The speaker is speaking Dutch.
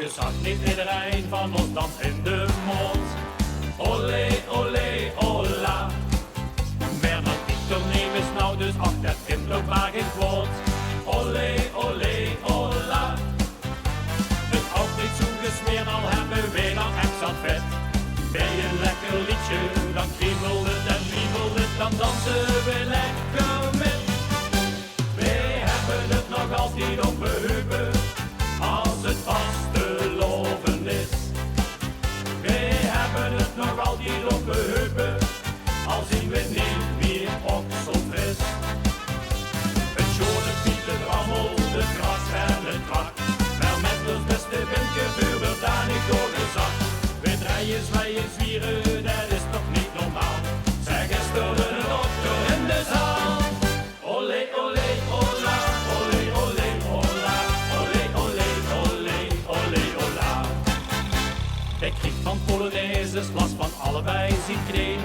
gezag, niet iedereen van ons danst in de mond. Olé, olé, ola. Bernard Pieter neem is nou dus ach, dat kind ook maar geen woord. Olé, olé, ola. Het houdt niet zo gesmeerd, al hebben wij dan extra vet. Bij een lekker liedje, dan kriebelt het en wiebelt het, dan dansen we lekker met. Wij hebben het nog altijd op de heupen, als het vasteloven is. Wij hebben het nog altijd op de heupen, al zien we niet meer op zo fris. Het schone piepen rammel, de gras en het kwak, maar met ons beste windgevuur wordt daar niet door gezakt. We draaien, zwaaien, zwieren, dat is toch niet normaal. Zeg eens door de dokter in de zaal. Olé, olé, ola, olé, olé, ola, olé, olé, olé, olé, ola. Ik krieg van Polonaises last van allebei zijn knieën.